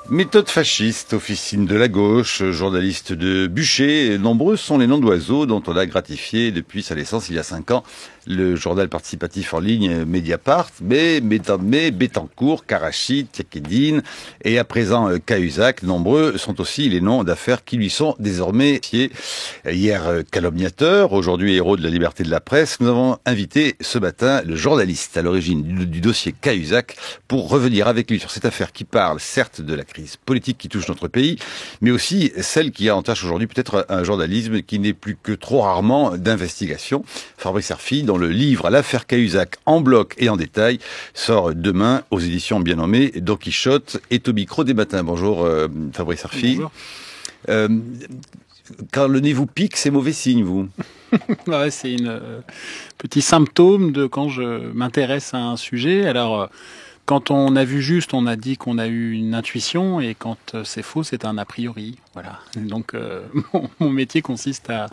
Méthode fasciste, officine de la gauche, journaliste de bûcher, nombreux sont les noms d'oiseaux dont on a gratifié depuis sa naissance il y a 5 ans le journal participatif en ligne Mediapart, mais Bettencourt, Karachi, Tiakedine et à présent Cahuzac. Nombreux sont aussi les noms d'affaires qui lui sont désormais fiés. Hier calomniateur, aujourd'hui héros de la liberté de la presse, nous avons invité ce matin le journaliste à l'origine du dossier Cahuzac pour revenir avec lui sur cette affaire qui parle certes de la crise politique qui touche notre pays, mais aussi celle qui entache aujourd'hui peut-être un journalisme qui n'est plus que trop rarement d'investigation. Fabrice Arfi, dont le livre L'affaire Cahuzac en bloc et en détail sort demain aux éditions bien nommées Don Quichotte est au micro des matins. Bonjour Fabrice Arfi. Bonjour. Quand le nez vous pique, c'est mauvais signe, vous? Ouais, c'est un petit symptôme de quand je m'intéresse à un sujet. Alors, quand on a vu juste, on a dit qu'on a eu une intuition, et quand c'est faux, c'est un a priori. Voilà. Donc, mon métier consiste à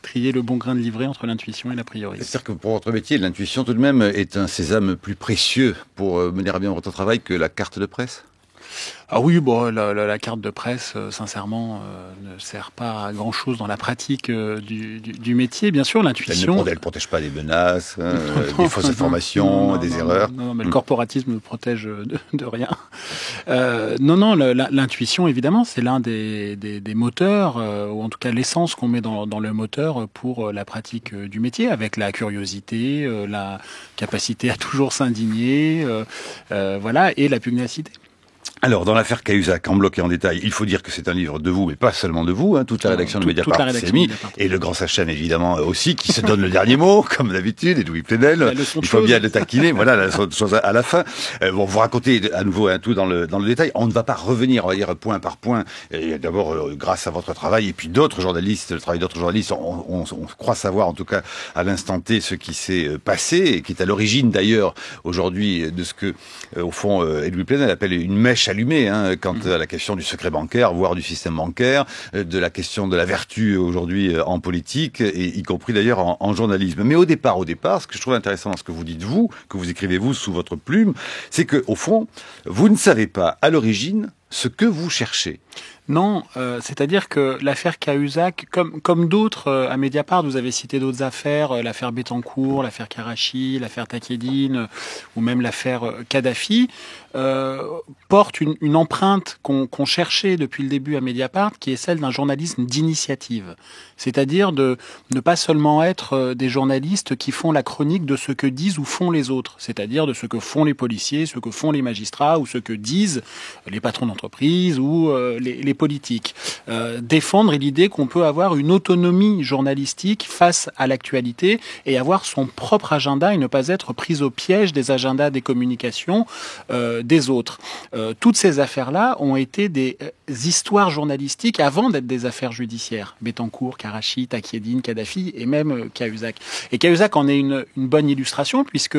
trier le bon grain de livret entre l'intuition et l'a priori. C'est-à-dire que pour votre métier, l'intuition tout de même est un sésame plus précieux pour mener à bien votre travail que la carte de presse? Ah oui, bon, la carte de presse, sincèrement, ne sert pas à grand-chose dans la pratique du métier. Bien sûr, l'intuition... Elle ne protège pas des menaces, des fausses informations, des erreurs. Non, mais le corporatisme ne protège de rien. L'intuition, évidemment, c'est l'un des moteurs, ou en tout cas l'essence qu'on met dans le moteur pour la pratique du métier, avec la curiosité, la capacité à toujours s'indigner, voilà, et la pugnacité. Alors, dans l'affaire Cahuzac, en bloc et en détail, il faut dire que c'est un livre de vous, mais pas seulement de vous. Toute la rédaction de Mediapart s'est mise, et le grand Sachem, évidemment, aussi, qui se donne le dernier mot, comme d'habitude, et Louis Plenel. Il faut bien le taquiner, voilà, la chose à la fin. Bon, vous racontez à nouveau tout dans le détail. On ne va pas revenir, on va dire, point par point. Et d'abord, grâce à votre travail, et puis d'autres journalistes, le travail d'autres journalistes, on croit savoir, en tout cas, à l'instant T, ce qui s'est passé, et qui est à l'origine, d'ailleurs, aujourd'hui, de ce que, au fond, Louis Plenel appelle une mèche allumé quant à la question du secret bancaire, voire du système bancaire, de la question de la vertu aujourd'hui en politique, et y compris d'ailleurs en journalisme. Mais au départ, ce que je trouve intéressant dans ce que vous dites vous, que vous écrivez vous sous votre plume, c'est que au fond, vous ne savez pas à l'origine ce que vous cherchez. Non, c'est-à-dire que l'affaire Cahuzac, comme d'autres à Mediapart, vous avez cité d'autres affaires, l'affaire Bettencourt, l'affaire Karachi, l'affaire Tiakedine, ou même l'affaire Kadhafi, porte une empreinte qu'on cherchait depuis le début à Mediapart, qui est celle d'un journalisme d'initiative. C'est-à-dire de ne pas seulement être des journalistes qui font la chronique de ce que disent ou font les autres, c'est-à-dire de ce que font les policiers, ce que font les magistrats, ou ce que disent les patrons d'entreprise ou les politiques. Défendre l'idée qu'on peut avoir une autonomie journalistique face à l'actualité et avoir son propre agenda et ne pas être pris au piège des agendas des communications des autres. Toutes ces affaires-là ont été des histoires journalistiques avant d'être des affaires judiciaires. Bettencourt, Karachi, Tiakedine, Kadhafi et même Cahuzac. Et Cahuzac en est une bonne illustration, puisque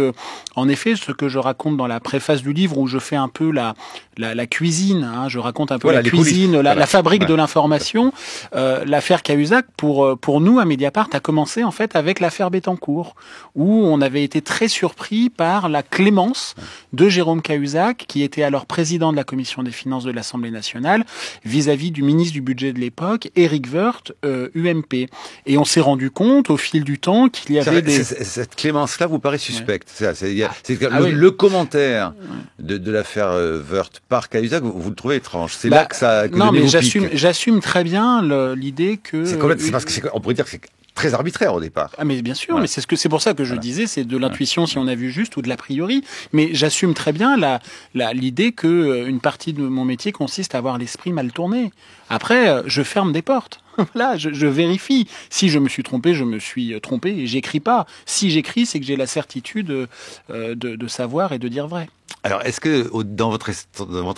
en effet, ce que je raconte dans la préface du livre, où je fais un peu la cuisine, je raconte un peu la cuisine, la fabrique de l'information. L'affaire Cahuzac, pour nous à Mediapart, a commencé en fait avec l'affaire Bettencourt, où on avait été très surpris par la clémence de Jérôme Cahuzac, qui était alors président de la commission des finances de l'Assemblée nationale, vis-à-vis du ministre du budget de l'époque, Éric Woerth, UMP. Et on s'est rendu compte au fil du temps qu'il y avait cette clémence-là vous paraît suspecte. Le commentaire de l'affaire Woerth par Cahuzac, vous le trouvez étrange. C'est là que ça... Non, mais j'assume très bien l'idée que... C'est parce que on pourrait dire que c'est très arbitraire au départ. Ah mais bien sûr, mais c'est pour ça que je disais, c'est de l'intuition si on a vu juste ou de l'a priori. Mais j'assume très bien l'idée que une partie de mon métier consiste à avoir l'esprit mal tourné. Après, je ferme des portes. Là, je vérifie. Si je me suis trompé, je me suis trompé et j'écris pas. Si j'écris, c'est que j'ai la certitude de savoir et de dire vrai. Alors, est-ce que dans votre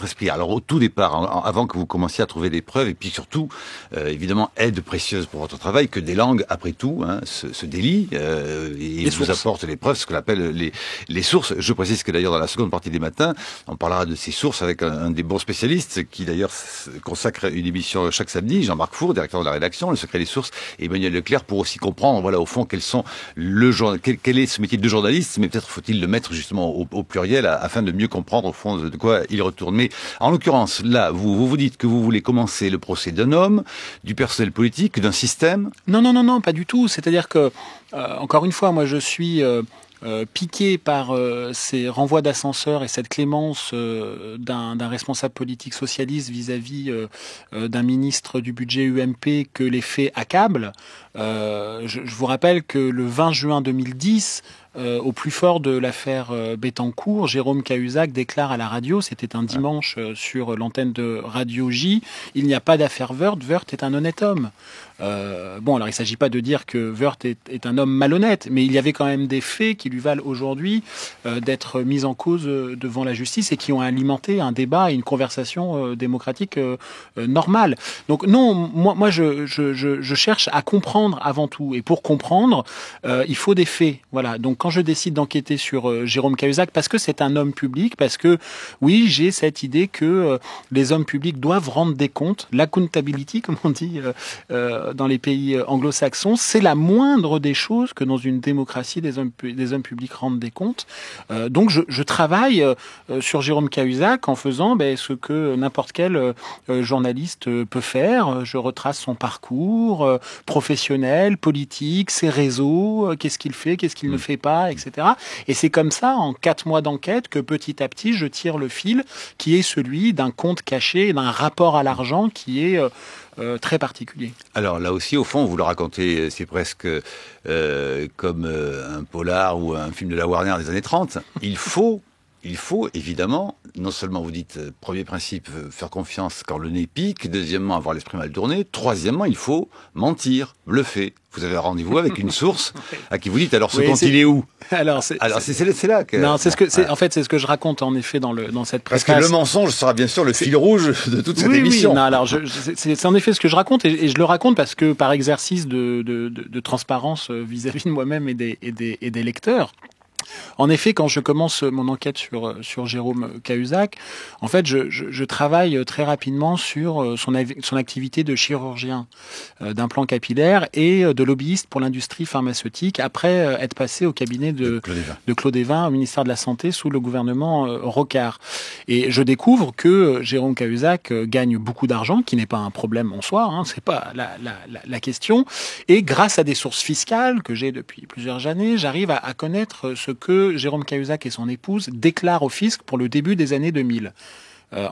esprit, alors au tout départ, avant que vous commenciez à trouver des preuves, et puis surtout, évidemment, aide précieuse pour votre travail, que des langues, après tout, se délient et vous apportent les preuves, ce qu'on appelle les sources. Je précise que d'ailleurs, dans la seconde partie des matins, on parlera de ces sources avec un des bons spécialistes qui d'ailleurs consacre une émission chaque samedi, Jean-Marc Four, directeur de la rédaction, Le Secret des Sources, et Emmanuel Leclerc, pour aussi comprendre, voilà, au fond, quel est ce métier de journaliste, mais peut-être faut-il le mettre justement au pluriel afin de mieux comprendre au fond de quoi il retourne. Mais en l'occurrence, là, vous dites que vous voulez commencer le procès d'un homme, du personnel politique, d'un système. Non, pas du tout. C'est-à-dire que, encore une fois, moi je suis piqué par ces renvois d'ascenseur et cette clémence d'un responsable politique socialiste vis-à-vis d'un ministre du budget UMP que les faits accablent. Je vous rappelle que le 20 juin 2010, au plus fort de l'affaire Bettencourt, Jérôme Cahuzac déclare à la radio, c'était un dimanche sur l'antenne de Radio J, il n'y a pas d'affaire Woerth, Woerth est un honnête homme. Bon, alors il ne s'agit pas de dire que Woerth est un homme malhonnête, mais il y avait quand même des faits qui lui valent aujourd'hui d'être mis en cause devant la justice et qui ont alimenté un débat et une conversation démocratique normale. Donc non, moi je cherche à comprendre avant tout, et pour comprendre, il faut des faits. Voilà. Donc quand je décide d'enquêter sur Jérôme Cahuzac, parce que c'est un homme public, parce que oui, j'ai cette idée que les hommes publics doivent rendre des comptes, l'accountability, comme on dit dans les pays anglo-saxons, c'est la moindre des choses que dans une démocratie des hommes publics rendent des comptes. Donc je travaille sur Jérôme Cahuzac en faisant ce que n'importe quel journaliste peut faire. Je retrace son parcours professionnel, politique, ses réseaux, qu'est-ce qu'il fait, qu'est-ce qu'il ne fait pas, etc. Et c'est comme ça, en 4 mois d'enquête, que petit à petit, je tire le fil qui est celui d'un compte caché, d'un rapport à l'argent qui est très particulier. Alors là aussi, au fond, vous le racontez, c'est presque comme un polar ou un film de la Warner des années 30. Il faut évidemment, non seulement vous dites, premier principe, faire confiance quand le nez pique, deuxièmement, avoir l'esprit mal tourné, troisièmement, il faut mentir, bluffer. Vous avez un rendez-vous avec une source à qui vous dites, alors ce compte, il est où? Alors c'est là que... Non, en fait, c'est ce que je raconte en effet dans cette préface. Parce que le mensonge sera bien sûr le fil rouge de toute cette émission. Oui, non, alors c'est en effet ce que je raconte, et je le raconte parce que par exercice de transparence vis-à-vis de moi-même et des lecteurs. En effet, quand je commence mon enquête sur Jérôme Cahuzac, en fait, je travaille très rapidement sur son activité de chirurgien d'implant capillaire et de lobbyiste pour l'industrie pharmaceutique, après être passé au cabinet de Claude Évin au ministère de la Santé sous le gouvernement Rocard. Et je découvre que Jérôme Cahuzac gagne beaucoup d'argent, qui n'est pas un problème en soi, c'est pas la question. Et grâce à des sources fiscales que j'ai depuis plusieurs années, j'arrive à connaître ce que Jérôme Cahuzac et son épouse déclarent au fisc pour le début des années 2000.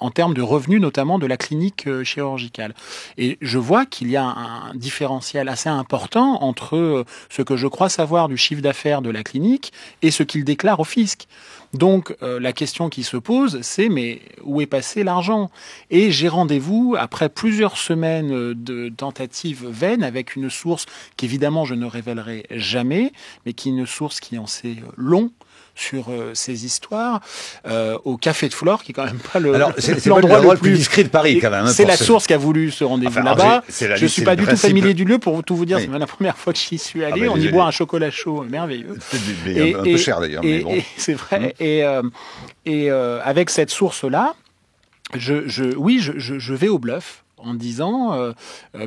En termes de revenus, notamment de la clinique chirurgicale. Et je vois qu'il y a un différentiel assez important entre ce que je crois savoir du chiffre d'affaires de la clinique et ce qu'il déclare au fisc. Donc la question qui se pose, c'est mais où est passé l'argent? Et j'ai rendez-vous après plusieurs semaines de tentatives vaines avec une source qu'évidemment je ne révélerai jamais, mais qui est une source qui en sait long sur ces histoires, au Café de Flore, qui est quand même pas l'endroit le plus discret de Paris, quand même. C'est la source qui a voulu ce rendez-vous là-bas. Je suis pas du tout familier du lieu, pour tout vous dire. Oui. C'est la première fois que j'y suis allé. On y boit un chocolat chaud merveilleux. C'est un peu cher d'ailleurs, mais bon. C'est vrai. Et avec cette source-là, je vais au bluff. En disant,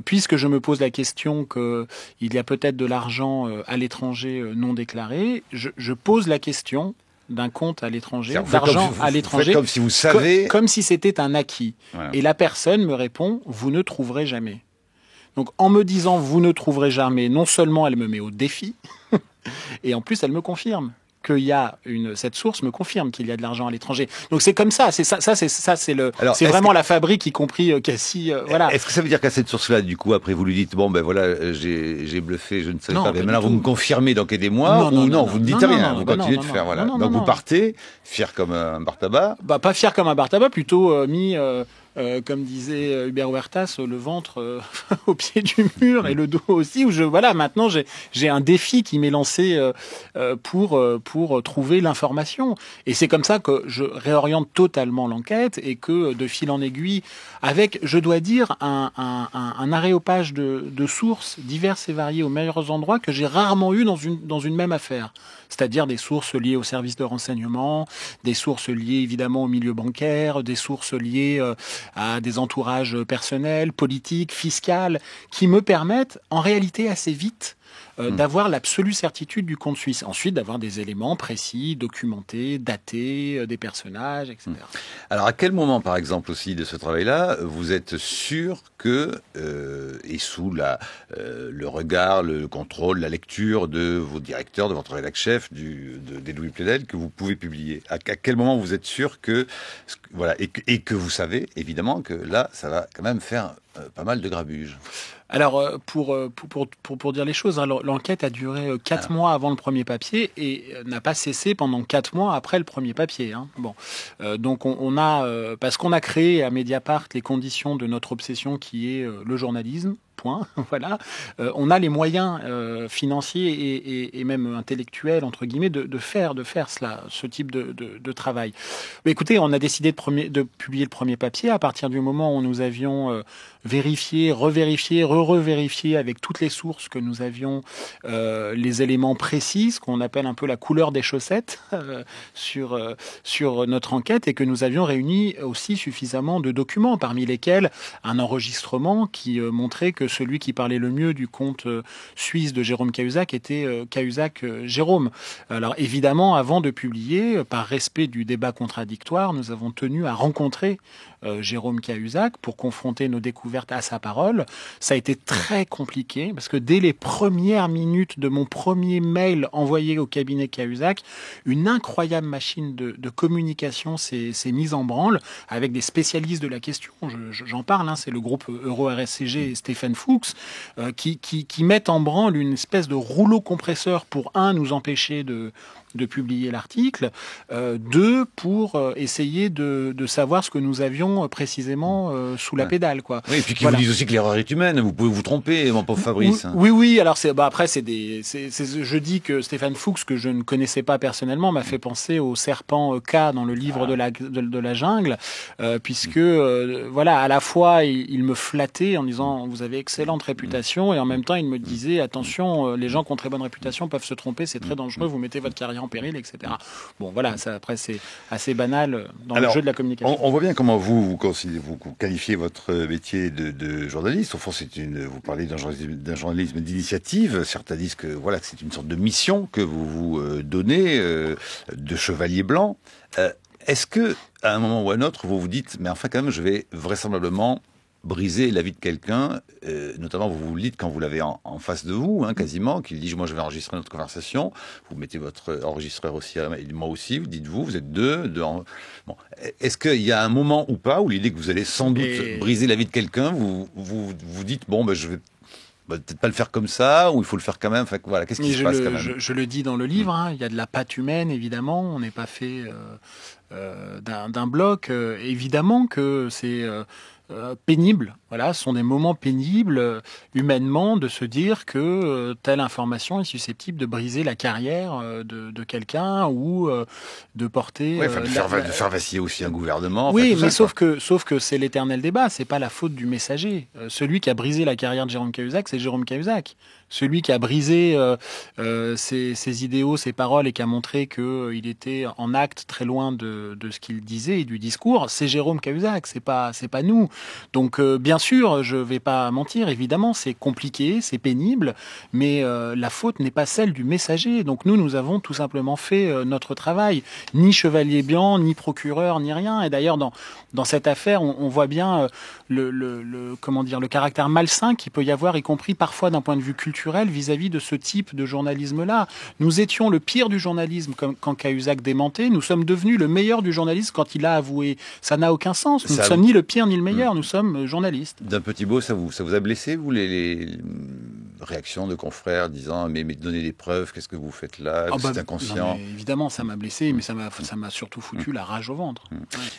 puisque je me pose la question qu'il y a peut-être de l'argent à l'étranger non déclaré, je pose la question d'un compte à l'étranger, d'argent à l'étranger, comme si vous savez, comme si c'était un acquis. Voilà. Et la personne me répond, vous ne trouverez jamais. Donc en me disant, vous ne trouverez jamais, non seulement elle me met au défi, et en plus elle me confirme qu'il y a cette source me confirme qu'il y a de l'argent à l'étranger. Donc c'est comme ça, c'est vraiment la fabrique, y compris Cassis, voilà. Est-ce que ça veut dire qu'à cette source-là, du coup, après vous lui dites, bon ben voilà, j'ai bluffé, je ne savais pas, mais maintenant vous me confirmez, donc aidez-moi, ou non, vous ne dites rien, vous continuez de faire, voilà. Donc vous partez, fier comme un bar tabac. Pas fier comme un bar tabac, plutôt mis comme disait Hubert Huertas, le ventre au pied du mur et le dos aussi. Maintenant j'ai un défi qui m'est lancé pour trouver l'information. Et c'est comme ça que je réoriente totalement l'enquête et que de fil en aiguille, avec, je dois dire, un aréopage de sources diverses et variées aux meilleurs endroits que j'ai rarement eu dans une même affaire. C'est-à-dire des sources liées aux services de renseignement, des sources liées évidemment au milieu bancaire, des sources liées à des entourages personnels, politiques, fiscales, qui me permettent en réalité assez vite d'avoir l'absolue certitude du compte suisse. Ensuite, d'avoir des éléments précis, documentés, datés, des personnages, etc. Alors, à quel moment, par exemple, aussi de ce travail-là, vous êtes sûr que, et sous le regard, le contrôle, la lecture de vos directeurs, de votre rédacteur chef, d'Edoui Plenel, que vous pouvez publier? À quel moment vous êtes sûr que, voilà, et que vous savez, évidemment, que là, ça va quand même faire pas mal de grabuge? Alors, pour dire les choses, hein, l'enquête a duré 4 mois avant le premier papier et n'a pas cessé pendant 4 mois après le premier papier. Hein. Bon, donc on a, parce qu'on a créé à Mediapart les conditions de notre obsession qui est le journalisme. Point. Voilà. On a les moyens financiers et même intellectuels entre guillemets de faire ce type de travail. Mais écoutez, on a décidé de publier le premier papier à partir du moment où nous avions vérifié, revérifié, revérifié avec toutes les sources que nous avions les éléments précis, ce qu'on appelle un peu la couleur des chaussettes sur notre enquête, et que nous avions réuni aussi suffisamment de documents, parmi lesquels un enregistrement qui montrait que celui qui parlait le mieux du compte suisse de Jérôme Cahuzac était Cahuzac Jérôme. Alors évidemment, avant de publier, par respect du débat contradictoire, nous avons tenu à rencontrer Jérôme Cahuzac pour confronter nos découvertes à sa parole. Ça a été très compliqué parce que dès les premières minutes de mon premier mail envoyé au cabinet Cahuzac, une incroyable machine de communication s'est mise en branle avec des spécialistes de la question. J'en parle, hein, c'est le groupe Euro-RSCG et Stéphane Fuchs qui mettent en branle une espèce de rouleau compresseur pour, nous empêcher de publier l'article, pour essayer de savoir ce que nous avions précisément sous la pédale, quoi. Oui, et puis qui vous disent aussi que l'erreur est humaine, vous pouvez vous tromper, mon pauvre Fabrice. Oui, alors après je dis que Stéphane Fuchs, que je ne connaissais pas personnellement, m'a fait penser au serpent K dans le livre de la jungle, puisque voilà, à la fois il me flattait en disant vous avez excellente réputation, et en même temps il me disait attention, les gens qui ont très bonne réputation peuvent se tromper, c'est très dangereux, vous mettez votre carrière en péril, etc. Bon, voilà, ça après c'est assez banal dans le jeu de la communication. On voit bien comment vous qualifiez votre métier de journaliste. Au fond, vous parlez d'un journalisme d'initiative. Certains disent que voilà, c'est une sorte de mission que vous vous donnez, de chevalier blanc. Est-ce que, à un moment ou à un autre, vous vous dites, mais enfin quand même, je vais vraisemblablement briser la vie de quelqu'un, notamment vous le dites quand vous l'avez en face de vous, hein, quasiment, qu'il dit moi je vais enregistrer notre conversation, vous mettez votre enregistreur aussi, moi aussi, vous dites vous êtes deux. Bon, est-ce qu'il y a un moment ou pas où l'idée que vous allez sans doute briser la vie de quelqu'un, vous dites bon ben je vais peut-être pas le faire comme ça, ou il faut le faire quand même. Enfin, voilà, qu'est-ce qui se passe quand même? Je le dis dans le livre, hein, il y a de la pâte humaine, évidemment. On n'est pas fait d'un bloc. Évidemment que c'est pénible. Voilà, ce sont des moments pénibles humainement de se dire que telle information est susceptible de briser la carrière de quelqu'un ou de porter. Ouais, de faire vaciller aussi un gouvernement. Oui, mais sauf que c'est l'éternel débat. C'est pas la faute du messager. Celui qui a brisé la carrière de Jérôme Cahuzac, c'est Jérôme Cahuzac. Celui qui a brisé ses idéaux, ses paroles, et qui a montré qu'il était en acte très loin de ce qu'il disait et du discours, c'est Jérôme Cahuzac, c'est pas nous. Donc bien sûr, je vais pas mentir, évidemment, c'est compliqué, c'est pénible, mais la faute n'est pas celle du messager. Donc nous avons tout simplement fait notre travail, ni chevalier blanc, ni procureur, ni rien. Et d'ailleurs, dans cette affaire, on voit bien le caractère malsain qu'il peut y avoir, y compris parfois d'un point de vue culturel, vis-à-vis de ce type de journalisme-là. Nous étions le pire du journalisme quand Cahuzac démentait. Nous sommes devenus le meilleur du journalisme quand il a avoué. Ça n'a aucun sens. Nous ne sommes ni le pire ni le meilleur. Nous sommes journalistes. D'un petit mot, ça vous a blessé, vous, réactions de confrères disant mais donnez des preuves, qu'est-ce que vous faites là, c'est inconscient. Évidemment, ça m'a blessé, mais ça m'a surtout foutu la rage au ventre.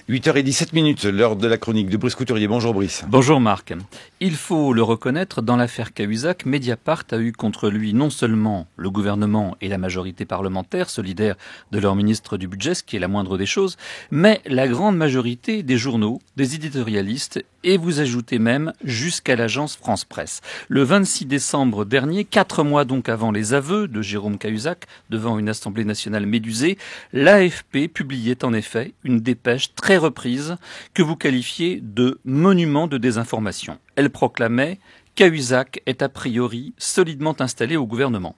8h17, l'heure de la chronique de Brice Couturier. Bonjour Brice. Bonjour Marc. Il faut le reconnaître, dans l'affaire Cahuzac, Mediapart a eu contre lui non seulement le gouvernement et la majorité parlementaire, solidaires de leur ministre du Budget, ce qui est la moindre des choses, mais la grande majorité des journaux, des éditorialistes, et vous ajoutez même jusqu'à l'agence France Presse. Le 26 décembre dernier, 4 mois donc avant les aveux de Jérôme Cahuzac devant une Assemblée nationale médusée, l'AFP publiait en effet une dépêche très reprise que vous qualifiez de monument de désinformation. Elle proclamait « Cahuzac est a priori solidement installé au gouvernement ».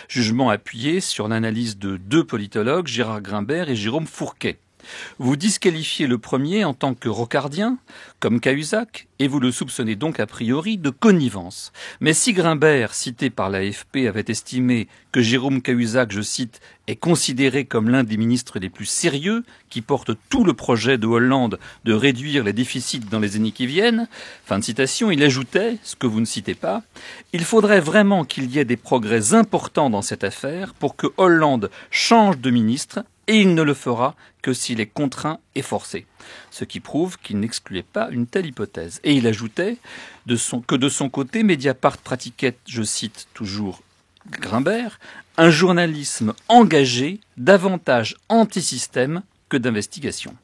Jugement appuyé sur l'analyse de 2 politologues, Gérard Grimbert et Jérôme Fourquet. Vous disqualifiez le premier en tant que rocardien, comme Cahuzac, et vous le soupçonnez donc a priori de connivence. Mais si Grimbert, cité par l'AFP, avait estimé que Jérôme Cahuzac, je cite, est considéré comme l'un des ministres les plus sérieux, qui porte tout le projet de Hollande de réduire les déficits dans les années qui viennent, fin de citation, il ajoutait, ce que vous ne citez pas, il faudrait vraiment qu'il y ait des progrès importants dans cette affaire pour que Hollande change de ministre, et il ne le fera que s'il est contraint et forcé. Ce qui prouve qu'il n'excluait pas une telle hypothèse. Et il ajoutait que de son côté, Mediapart pratiquait, je cite toujours Grimbert, un journalisme engagé, davantage anti-système que d'investigation.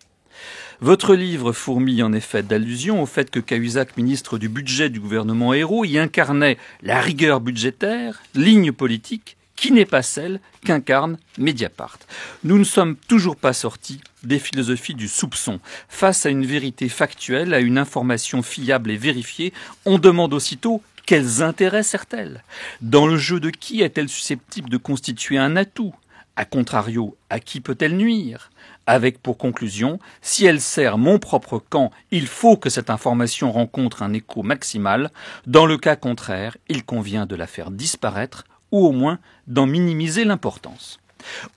Votre livre fourmille en effet d'allusions au fait que Cahuzac, ministre du Budget du gouvernement Ayrault, y incarnait la rigueur budgétaire, ligne politique, qui n'est pas celle qu'incarne Mediapart. Nous ne sommes toujours pas sortis des philosophies du soupçon. Face à une vérité factuelle, à une information fiable et vérifiée, on demande aussitôt quels intérêts sert-elle ? Dans le jeu de qui est-elle susceptible de constituer un atout ? A contrario, à qui peut-elle nuire ? Avec pour conclusion, si elle sert mon propre camp, il faut que cette information rencontre un écho maximal. Dans le cas contraire, il convient de la faire disparaître ou au moins d'en minimiser l'importance.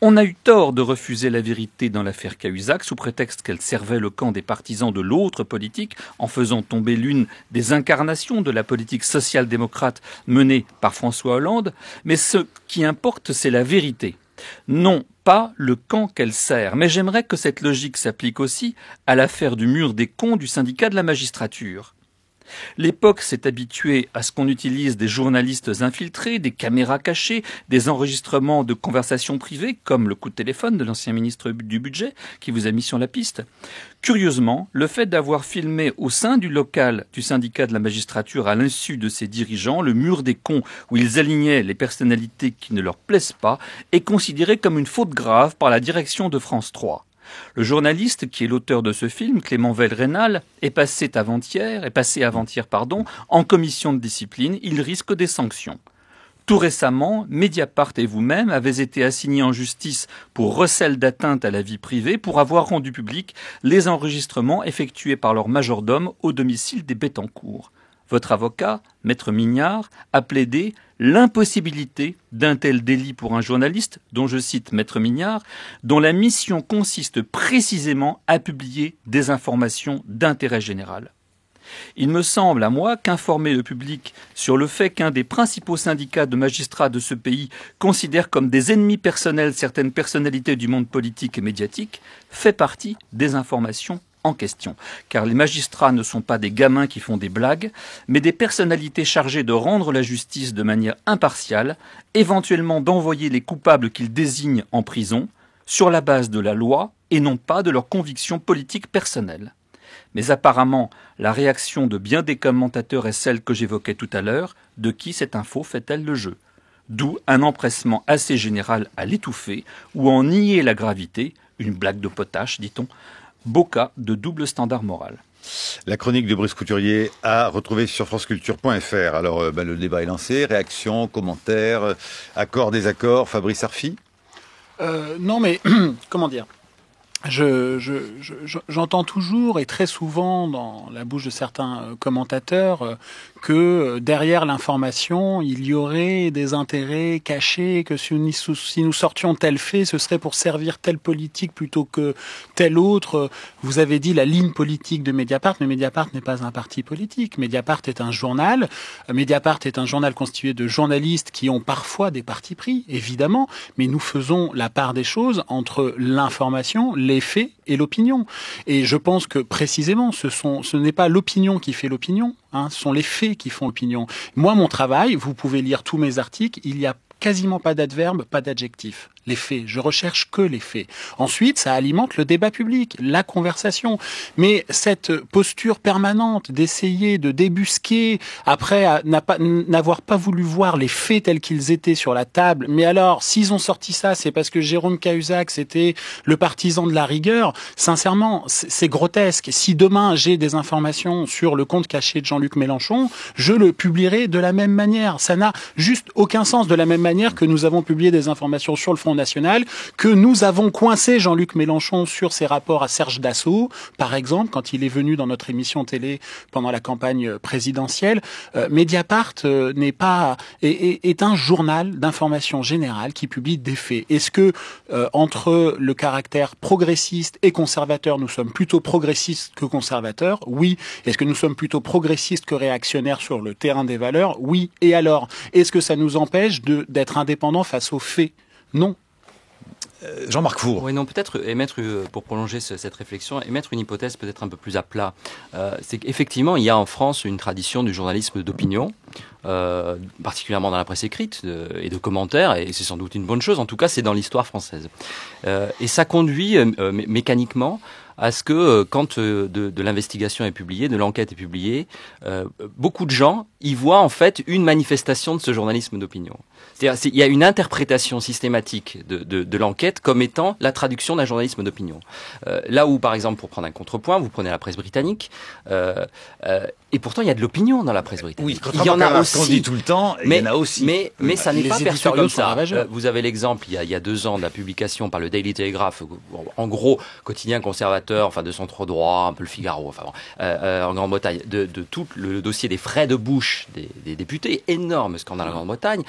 On a eu tort de refuser la vérité dans l'affaire Cahuzac sous prétexte qu'elle servait le camp des partisans de l'autre politique en faisant tomber l'une des incarnations de la politique social-démocrate menée par François Hollande, mais ce qui importe, c'est la vérité. Non pas le camp qu'elle sert, mais j'aimerais que cette logique s'applique aussi à l'affaire du mur des cons du syndicat de la magistrature. L'époque s'est habituée à ce qu'on utilise des journalistes infiltrés, des caméras cachées, des enregistrements de conversations privées, comme le coup de téléphone de l'ancien ministre du Budget qui vous a mis sur la piste. Curieusement, le fait d'avoir filmé au sein du local du syndicat de la magistrature à l'insu de ses dirigeants le mur des cons où ils alignaient les personnalités qui ne leur plaisent pas est considéré comme une faute grave par la direction de France 3. Le journaliste, qui est l'auteur de ce film, Clément Vell-Rénal, est passé avant-hier, en commission de discipline. Il risque des sanctions. Tout récemment, Mediapart et vous-même avez été assignés en justice pour recel d'atteinte à la vie privée pour avoir rendu public les enregistrements effectués par leur majordome au domicile des Bettencourt. Votre avocat, Maître Mignard, a plaidé l'impossibilité d'un tel délit pour un journaliste, dont je cite Maître Mignard, dont la mission consiste précisément à publier des informations d'intérêt général. Il me semble à moi qu'informer le public sur le fait qu'un des principaux syndicats de magistrats de ce pays considère comme des ennemis personnels certaines personnalités du monde politique et médiatique fait partie des informations en question, car les magistrats ne sont pas des gamins qui font des blagues, mais des personnalités chargées de rendre la justice de manière impartiale, éventuellement d'envoyer les coupables qu'ils désignent en prison, sur la base de la loi et non pas de leurs convictions politiques personnelles. Mais apparemment, la réaction de bien des commentateurs est celle que j'évoquais tout à l'heure, de qui cette info fait-elle le jeu ? D'où un empressement assez général à l'étouffer ou à en nier la gravité, une blague de potache, dit-on, beau cas de double standard moral. La chronique de Brice Couturier à retrouver sur franceculture.fr. Alors, le débat est lancé. Réactions, commentaires, accords, désaccords. Fabrice Arfi ? Non, mais comment dire ? J'entends toujours et très souvent dans la bouche de certains commentateurs que derrière l'information, il y aurait des intérêts cachés, que si nous sortions tel fait, ce serait pour servir telle politique plutôt que telle autre. Vous avez dit la ligne politique de Mediapart, mais Mediapart n'est pas un parti politique. Mediapart est un journal. Mediapart est un journal constitué de journalistes qui ont parfois des partis pris, évidemment, mais nous faisons la part des choses entre l'information, les faits et l'opinion. Et je pense que précisément, ce n'est pas l'opinion qui fait l'opinion, hein, ce sont les faits qui font l'opinion. Moi, mon travail, vous pouvez lire tous mes articles, il y a quasiment pas d'adverbe, pas d'adjectif. Les faits. Je recherche que les faits. Ensuite, ça alimente le débat public, la conversation. Mais cette posture permanente d'essayer de débusquer, après n'avoir pas voulu voir les faits tels qu'ils étaient sur la table, mais alors, s'ils ont sorti ça, c'est parce que Jérôme Cahuzac, c'était le partisan de la rigueur. Sincèrement, c'est grotesque. Si demain, j'ai des informations sur le compte caché de Jean-Luc Mélenchon, je le publierai de la même manière. Ça n'a juste aucun sens. De la même manière que nous avons publié des informations sur le Front National, que nous avons coincé Jean-Luc Mélenchon sur ses rapports à Serge Dassault, par exemple, quand il est venu dans notre émission télé pendant la campagne présidentielle. Mediapart est un journal d'information générale qui publie des faits. Est-ce que entre le caractère progressiste et conservateur, nous sommes plutôt progressistes que conservateurs? Oui. Est-ce que nous sommes plutôt progressistes que réactionnaires sur le terrain des valeurs? Oui. Et alors, est-ce que ça nous empêche d'être indépendants face aux faits? Non. Jean-Marc Four. Oui, non, peut-être émettre, pour prolonger cette réflexion, émettre une hypothèse peut-être un peu plus à plat. C'est qu'effectivement, il y a en France une tradition du journalisme d'opinion, particulièrement dans la presse écrite et de commentaires, et c'est sans doute une bonne chose. En tout cas, c'est dans l'histoire française. Et ça conduit mécaniquement à ce que quand de l'investigation est publiée, de l'enquête est publiée, beaucoup de gens y voient en fait une manifestation de ce journalisme d'opinion. C'est-à-dire il y a une interprétation systématique de l'enquête comme étant la traduction d'un journalisme d'opinion. Là où, par exemple, pour prendre un contrepoint, vous prenez la presse britannique, et pourtant il y a de l'opinion dans la presse britannique. Oui, il y en a aussi. On dit tout le temps, il y en a aussi. Mais ça n'est pas perçu comme ça. Vous avez l'exemple, il y a 2 ans, de la publication par le Daily Telegraph, en gros, quotidien conservateur, enfin de centre droit, un peu le Figaro, enfin bon, en Grande-Bretagne, de tout le dossier des frais de bouche des députés, énorme scandale en Grande-Bretagne.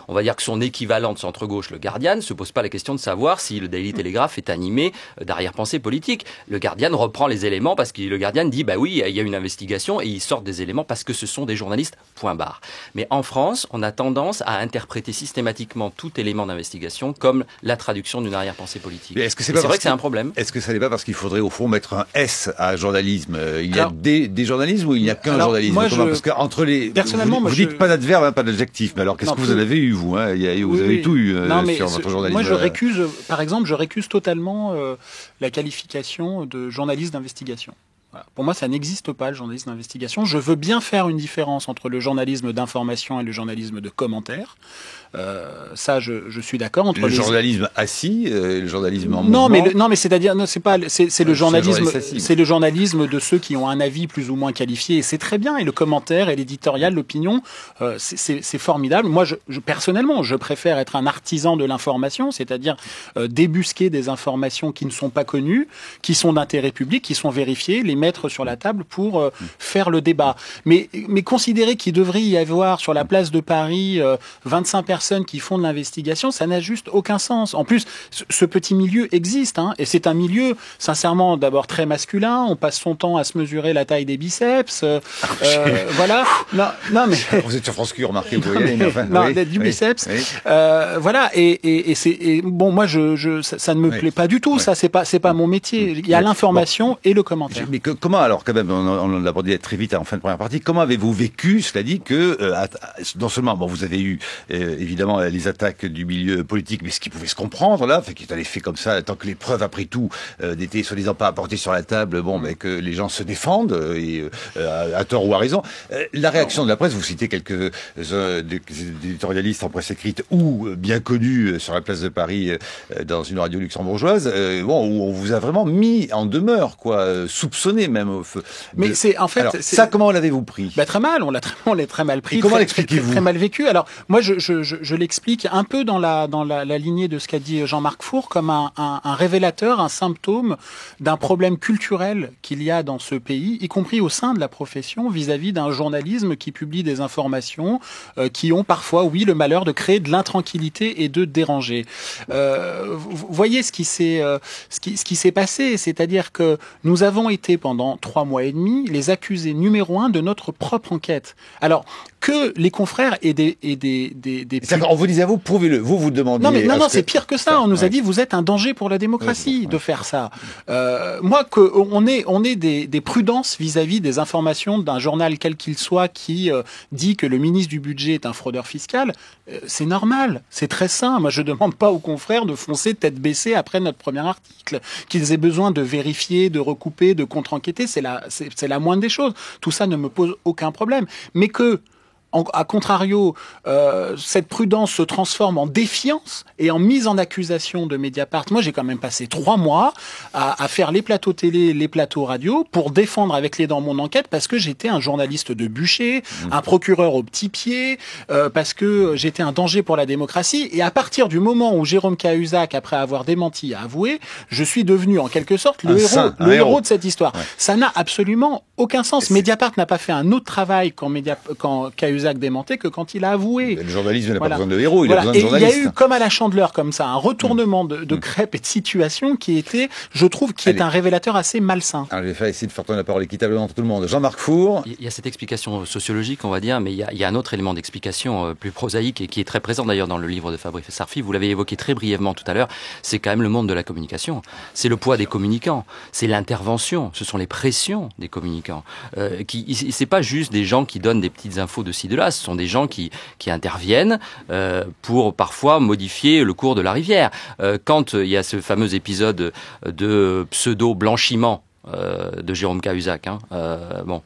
On va dire que son équivalent de centre-gauche, le Guardian, se pose pas la question de savoir si le Daily Telegraph est animé d'arrière-pensée politique. Le Guardian reprend les éléments parce que le Guardian dit bah oui, il y a une investigation et ils sortent des éléments parce que ce sont des journalistes, point barre. Mais en France, on a tendance à interpréter systématiquement tout élément d'investigation comme la traduction d'une arrière-pensée politique. C'est vrai que c'est un problème. Est-ce que ça n'est pas parce qu'il faudrait au fond mettre un S à journalisme? Il y a des journalismes ou il n'y a qu'un journalisme? Parce que entre les, personnellement, vous dites pas d'adverbe, pas d'adjectif. Mais alors qu'est-ce que vous en avez eu, vous, hein? Vous avez tout eu sur votre journalisme. Moi, je récuse, par exemple, totalement la qualification de journaliste d'investigation. Voilà. Pour moi, ça n'existe pas, le journalisme d'investigation. Je veux bien faire une différence entre le journalisme d'information et le journalisme de commentaire. Ça, je suis d'accord. Entre le journalisme assis, le journalisme en mouvement. Non, mais c'est-à-dire, non, c'est le journalisme, c'est le journalisme de ceux qui ont un avis plus ou moins qualifié. Et c'est très bien. Et le commentaire et l'éditorial, l'opinion, c'est formidable. Moi, personnellement, je préfère être un artisan de l'information, c'est-à-dire débusquer des informations qui ne sont pas connues, qui sont d'intérêt public, qui sont vérifiées, les mettre sur la table pour faire le débat. Mais considérer qu'il devrait y avoir sur la place de Paris 25 personnes qui font de l'investigation, ça n'a juste aucun sens. En plus, ce petit milieu existe, hein, et c'est un milieu, sincèrement, d'abord très masculin. On passe son temps à se mesurer la taille des biceps. Voilà. Non, mais vous êtes sur France Q, remarquez. Du biceps. Oui. Voilà. Et bon, moi, ça ne me plaît pas du tout. Ouais. Ça, c'est pas mon métier. Il y a l'information et le commentaire. Mais comment alors, quand même, on l'a abordé très vite en fin de première partie. Comment avez-vous vécu, cela dit, que non seulement, bon, vous avez eu évidemment les attaques du milieu politique, mais ce qui pouvait se comprendre là, qui est un effet comme ça, tant que les preuves après tout n'étaient soi-disant pas apportées sur la table, bon, mais que les gens se défendent et à tort ou à raison. La réaction de la presse, vous citez quelques éditorialistes en presse écrite ou bien connus sur la place de Paris dans une radio luxembourgeoise, où on vous a vraiment mis en demeure, quoi, soupçonné. emprisonné même au feu. Mais c'est en fait alors, ça, comment l'avez-vous pris? Très mal, on l'a très mal pris. Et comment l'expliquez-vous? Très mal vécu. Alors moi, je l'explique un peu dans la lignée de ce qu'a dit Jean-Marc Four, comme un révélateur, un symptôme d'un problème culturel qu'il y a dans ce pays, y compris au sein de la profession, vis-à-vis d'un journalisme qui publie des informations qui ont parfois, oui, le malheur de créer de l'intranquillité et de déranger. Vous voyez ce qui s'est passé, c'est-à-dire que nous avons été pendant 3 mois et demi les accusés numéro 1 de notre propre enquête. Alors que les confrères et des on vous disait, vous prouvez-le, vous demandiez. Non, c'est pire que ça. On nous a dit, vous êtes un danger pour la démocratie de faire ça. Moi, on est des prudences vis-à-vis des informations d'un journal quel qu'il soit qui dit que le ministre du budget est un fraudeur fiscal. C'est normal, c'est très sain. Moi, je demande pas aux confrères de foncer tête baissée après notre premier article, qu'ils aient besoin de vérifier, de recouper, de contre-enquêter. C'est la moindre des choses. Tout ça ne me pose aucun problème. Mais que à contrario, cette prudence se transforme en défiance et en mise en accusation de Mediapart. Moi, j'ai quand même passé 3 mois à faire les plateaux télé, les plateaux radio pour défendre avec les dents mon enquête parce que j'étais un journaliste de bûcher, un procureur au petit pied, parce que j'étais un danger pour la démocratie. Et à partir du moment où Jérôme Cahuzac, après avoir démenti, a avoué, je suis devenu en quelque sorte le héros de cette histoire. Ouais. Ça n'a absolument aucun sens. Mediapart n'a pas fait un autre travail quand Cahuzac démenté que quand il a avoué. Le journalisme n'a pas besoin de héros, il a besoin de journalistes. Il y a eu, comme à la Chandeleur, comme ça, un retournement de crêpes et de situation qui était, je trouve, est un révélateur assez malsain. Alors, je vais essayer de faire tourner la parole équitablement entre tout le monde. Jean-Marc Four. Il y a cette explication sociologique, on va dire, mais il y a un autre élément d'explication plus prosaïque et qui est très présent d'ailleurs dans le livre de Fabrice Sarfi. Vous l'avez évoqué très brièvement tout à l'heure. C'est quand même le monde de la communication. C'est le poids des communicants. C'est l'intervention. Ce sont les pressions des communicants. C'est pas juste des gens qui donnent des petites infos de ci, de là. Ce sont des gens qui interviennent pour parfois modifier le cours de la rivière. Quand il y a ce fameux épisode de pseudo-blanchiment de Jérôme Cahuzac,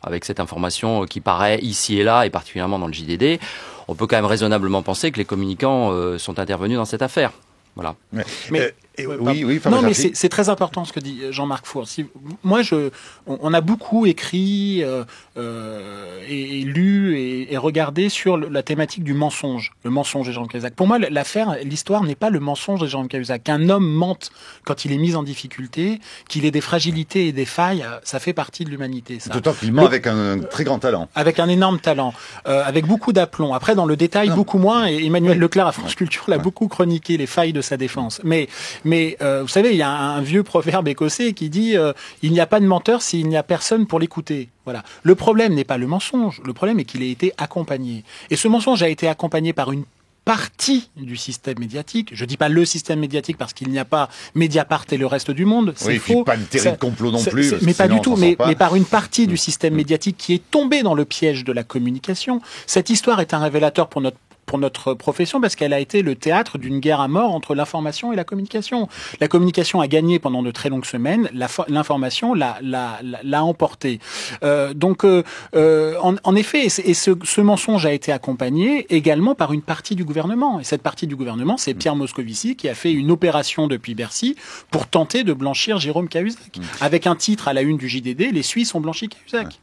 avec cette information qui paraît ici et là, et particulièrement dans le JDD, on peut quand même raisonnablement penser que les communicants sont intervenus dans cette affaire. Voilà. C'est très important ce que dit Jean-Marc Four. Moi, on a beaucoup écrit et lu et regardé sur la thématique du mensonge, le mensonge de Jérôme Cahuzac. Pour moi, l'histoire n'est pas le mensonge de Jérôme Cahuzac. Qu'un homme mente quand il est mis en difficulté, qu'il ait des fragilités et des failles, ça fait partie de l'humanité. D'autant qu'il ment avec un très grand talent. Avec un énorme talent, avec beaucoup d'aplomb. Après, dans le détail, beaucoup moins. Et Emmanuel Leclerc à France Culture l'a beaucoup chroniqué, les failles de sa défense. Mais vous savez, il y a un vieux proverbe écossais qui dit il n'y a pas de menteur s'il n'y a personne pour l'écouter. Voilà. Le problème n'est pas le mensonge. Le problème est qu'il a été accompagné. Et ce mensonge a été accompagné par une partie du système médiatique. Je dis pas le système médiatique parce qu'il n'y a pas Mediapart et le reste du monde. C'est faux. Pas une théorie de complot non plus. Mais pas du tout. Mais par une partie du système médiatique qui est tombée dans le piège de la communication. Cette histoire est un révélateur pour notre profession parce qu'elle a été le théâtre d'une guerre à mort entre l'information et la communication. La communication a gagné pendant de très longues semaines, l'information l'a emporté. En effet, ce mensonge a été accompagné également par une partie du gouvernement. Et cette partie du gouvernement, c'est Pierre Moscovici qui a fait une opération depuis Bercy pour tenter de blanchir Jérôme Cahuzac. Avec un titre à la une du JDD, les Suisses ont blanchi Cahuzac.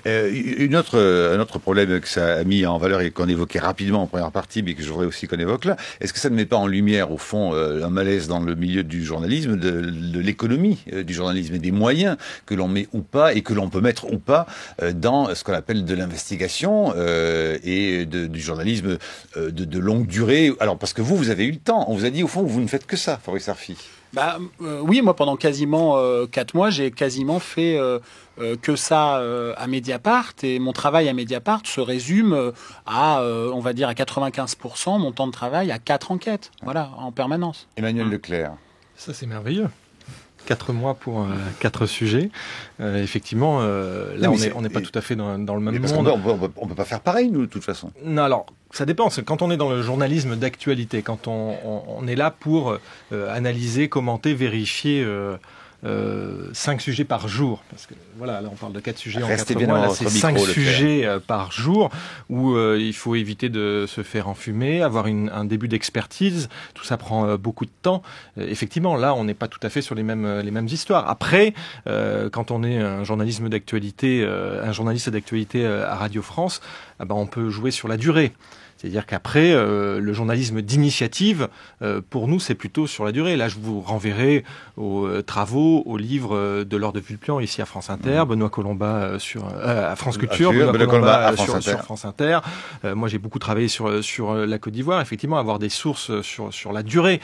Un autre problème que ça a mis en valeur et qu'on évoquait rapidement en première partie, mais que je voudrais aussi qu'on évoque là, est-ce que ça ne met pas en lumière, au fond, un malaise dans le milieu du journalisme, de l'économie du journalisme et des moyens que l'on met ou pas, et que l'on peut mettre ou pas dans ce qu'on appelle de l'investigation et du journalisme de longue durée. Alors, parce que vous avez eu le temps. On vous a dit, au fond, vous ne faites que ça, Fabrice Sarfi. Oui, moi, pendant quasiment 4 mois, j'ai quasiment fait que ça à Mediapart, et mon travail à Mediapart se résume à, on va dire, à 95% mon temps de travail à 4 enquêtes, voilà, en permanence. Emmanuel Leclerc. Ça, c'est merveilleux. 4 mois pour 4 sujets. Effectivement, là, on n'est pas tout à fait dans le même monde. On peut pas faire pareil, nous, de toute façon. Non, alors, ça dépend. Quand on est dans le journalisme d'actualité, quand on est là pour analyser, commenter, vérifier 5 sujets par jour, parce que voilà, là on parle de 4 sujets en 4 mois, là c'est 5 sujets par jour, où il faut éviter de se faire enfumer, avoir un début d'expertise, tout ça prend beaucoup de temps. Effectivement, là on n'est pas tout à fait sur les mêmes histoires. Après, quand on est un journaliste d'actualité à Radio France, on peut jouer sur la durée. C'est-à-dire qu'après, le journalisme d'initiative, pour nous, c'est plutôt sur la durée. Là, je vous renverrai aux travaux, aux livres de Laure de Vulpian, ici à France Inter, Benoît Colomba à France Culture, Benoît Colomba sur France Inter. Moi, j'ai beaucoup travaillé sur la Côte d'Ivoire. Effectivement, avoir des sources sur la durée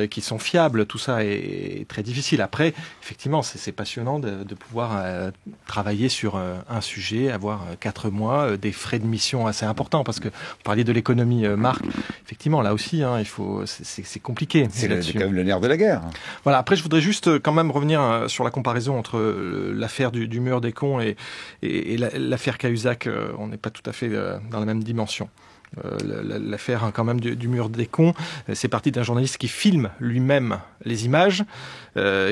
qui sont fiables, tout ça est très difficile. Après, effectivement, c'est passionnant de pouvoir travailler sur un sujet, avoir 4 mois, des frais de mission assez importants, parce que vous parliez de l'économie, Marc. Effectivement, là aussi, c'est compliqué. C'est quand même le nerf de la guerre. Voilà. Après, je voudrais juste quand même revenir sur la comparaison entre l'affaire du mur des cons et l'affaire Cahuzac. On n'est pas tout à fait dans la même dimension. L'affaire quand même du mur des cons, c'est parti d'un journaliste qui filme lui-même les images,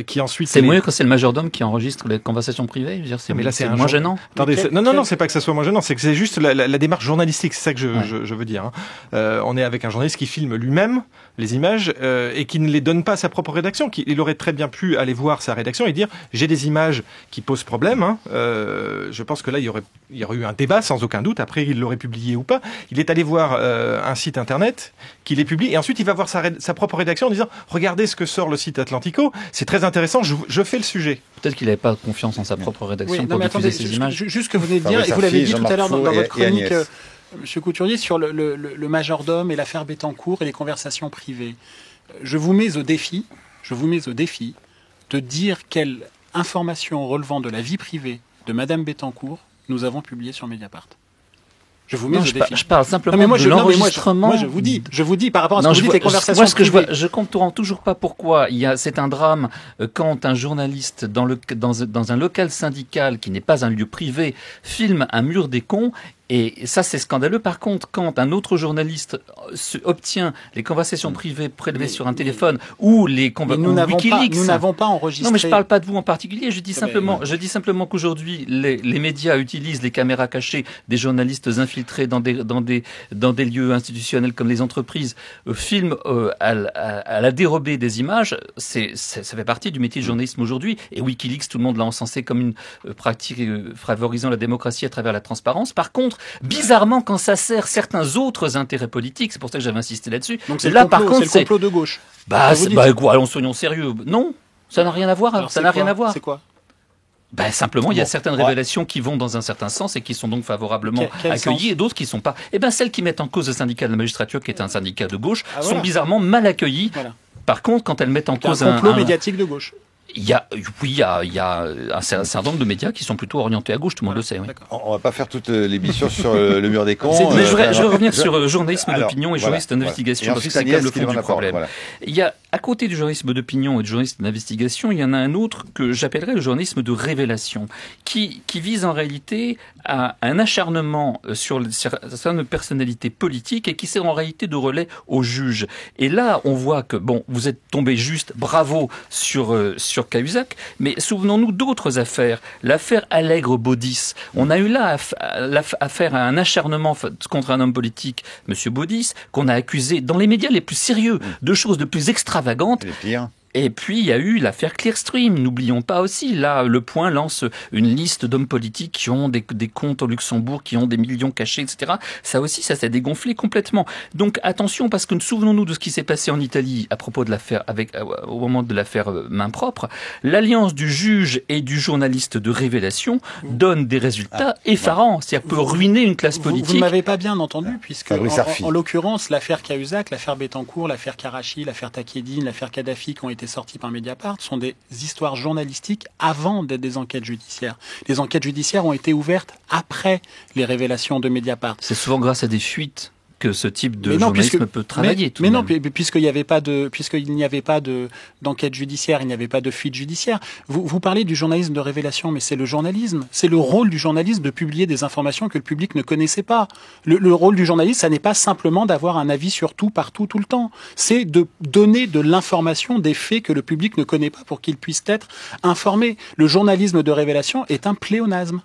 qui ensuite... C'est mieux quand c'est le majordome qui enregistre les conversations privées. Je veux dire, c'est moins gênant. Attendez, non, c'est pas que ça soit moins gênant, c'est que c'est juste la démarche journalistique, c'est ça que je veux dire. On est avec un journaliste qui filme lui-même les images et qui ne les donne pas à sa propre rédaction. Il aurait très bien pu aller voir sa rédaction et dire j'ai des images qui posent problème. Je pense que là il y aurait eu un débat sans aucun doute. Après il l'aurait publié ou pas. Il est allé voir un site internet qui les publie et ensuite il va voir sa propre rédaction en disant regardez ce que sort le site Atlantico, c'est très intéressant, je fais le sujet. Peut-être qu'il n'avait pas confiance en sa propre rédaction pour diffuser ces images. Juste ce que vous venez de dire, et vous l'avez dit tout à l'heure dans votre chronique, Monsieur Couturier, sur le majordome et l'affaire Bettencourt et les conversations privées. Je vous mets au défi de dire quelle information relevant de la vie privée de Madame Bettencourt nous avons publiée sur Mediapart. Je vous mets au défi. Je parle simplement de l'enregistrement. Moi, je vous dis par rapport à ce que vous dites, les conversations privées. Je comprends toujours pas pourquoi c'est un drame quand un journaliste dans un local syndical qui n'est pas un lieu privé filme un mur des cons. Et ça, c'est scandaleux. Par contre, quand un autre journaliste obtient les conversations privées prélevées sur un téléphone ou les Wikileaks, nous n'avons pas enregistré. Non, mais je parle pas de vous en particulier. Je dis simplement qu'aujourd'hui, les médias utilisent les caméras cachées des journalistes infiltrés dans des lieux institutionnels comme les entreprises, filment à la dérobée des images. Ça fait partie du métier de journalisme aujourd'hui. Et Wikileaks, tout le monde l'a encensé comme une pratique favorisant la démocratie à travers la transparence. Par contre, bizarrement, quand ça sert certains autres intérêts politiques, c'est pour ça que j'avais insisté là-dessus. Donc c'est le complot de gauche. Allons, soyons sérieux. Non, ça n'a rien à voir. C'est quoi ? Simplement, il y a certaines révélations qui vont dans un certain sens et qui sont donc favorablement accueillies et d'autres qui ne sont pas. Celles qui mettent en cause le syndicat de la magistrature, qui est un syndicat de gauche, sont bizarrement mal accueillies. Voilà. Par contre, quand elles mettent en cause un complot médiatique de gauche. Il y a un certain nombre de médias qui sont plutôt orientés à gauche, tout le monde le sait. Oui. On va pas faire toute l'émission sur le mur des cons. Mais je voudrais revenir sur journalisme d'opinion et journalisme d'investigation, parce que c'est quand même le fond du problème. Il y a, à côté du journalisme d'opinion et du journalisme d'investigation, il y en a un autre que j'appellerais le journalisme de révélation, qui vise en réalité à un acharnement sur certaines personnalités politiques et qui sert en réalité de relais aux juges. Et là, on voit que, vous êtes tombé juste, bravo, sur Cahuzac, mais souvenons-nous d'autres affaires. L'affaire Allègre-Baudis. On a eu là affaire à un acharnement contre un homme politique, Monsieur Baudis, qu'on a accusé dans les médias les plus sérieux de choses de plus extravagantes. Les pires. Et puis, il y a eu l'affaire Clearstream. N'oublions pas aussi, là, Le Point lance une liste d'hommes politiques qui ont des comptes au Luxembourg, qui ont des millions cachés, etc. Ça aussi, ça s'est dégonflé complètement. Donc, attention, parce que souvenons-nous de ce qui s'est passé en Italie à propos de l'affaire, au moment de l'affaire Main Propre. L'alliance du juge et du journaliste de révélation donne des résultats effarants. C'est-à-dire peut ruiner une classe politique. Vous ne m'avez pas bien entendu, puisque, en l'occurrence, l'affaire Cahuzac, l'affaire Bettencourt, l'affaire Karachi, l'affaire Takedine, l'affaire Kadhafi, qui ont été sortis par Mediapart, sont des histoires journalistiques avant d'être des enquêtes judiciaires. Les enquêtes judiciaires ont été ouvertes après les révélations de Mediapart. C'est souvent grâce à des fuites que ce type de journalisme peut travailler. Mais non, puisqu'il n'y avait pas d'enquête judiciaire, il n'y avait pas de fuite judiciaire. Vous parlez du journalisme de révélation, mais c'est le journalisme. C'est le rôle du journaliste de publier des informations que le public ne connaissait pas. Le rôle du journaliste, ça n'est pas simplement d'avoir un avis sur tout, partout, tout le temps. C'est de donner de l'information, des faits que le public ne connaît pas pour qu'il puisse être informé. Le journalisme de révélation est un pléonasme.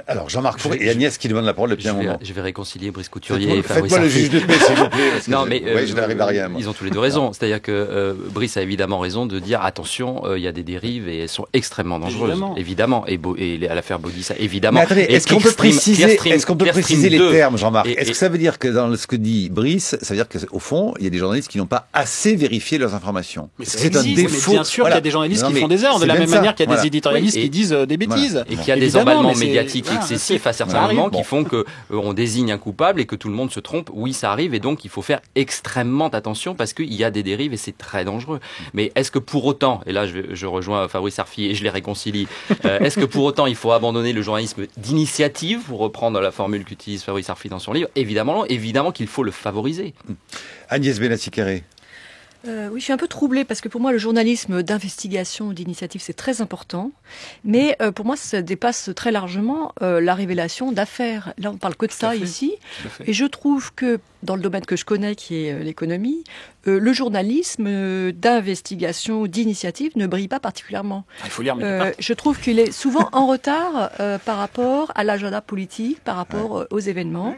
Alors, Jean-Marc Fauré et Agnès qui demandent la parole depuis un moment. Je vais réconcilier Brice Couturier et Fabrice Faites-moi le juge de paix, s'il vous plaît. Non, mais je n'arrive à rien, moi. Ils ont tous les deux raison. C'est-à-dire que Brice a évidemment raison de dire attention, il y a des dérives et elles sont extrêmement dangereuses. Évidemment. Et à l'affaire Baudissa, évidemment. Mais attendez, est-ce qu'on peut préciser les termes, Jean-Marc? Est-ce que ça veut dire que dans ce que dit Brice, ça veut dire qu'au fond, il y a des journalistes qui n'ont pas assez vérifié leurs informations? Mais c'est un défaut. Mais bien sûr qu'il y a des journalistes qui font des erreurs, de la même manière qu'il y a des éditorialistes qui disent des bêtises. Et qu'il y a des emballements médiatiques excessifs à certains moments qui font que on désigne un coupable et que tout le monde se trompe. Oui, ça arrive et donc il faut faire extrêmement attention parce qu'il y a des dérives et c'est très dangereux. Mais est-ce que pour autant, et là je rejoins Fabrice Arfi et je les réconcilie, est-ce que pour autant il faut abandonner le journalisme d'initiative, pour reprendre la formule qu'utilise Fabrice Arfi dans son livre? Évidemment qu'il faut le favoriser. Agnès Benassi-Carré. Oui, je suis un peu troublée parce que pour moi, le journalisme d'investigation ou d'initiative, c'est très important. Mais pour moi, ça dépasse très largement la révélation d'affaires. Là, on parle que de ça ici. Et je trouve que dans le domaine que je connais, qui est l'économie, le journalisme d'investigation ou d'initiative ne brille pas particulièrement. Il faut lire, je trouve qu'il est souvent en retard par rapport à l'agenda politique, par rapport aux événements.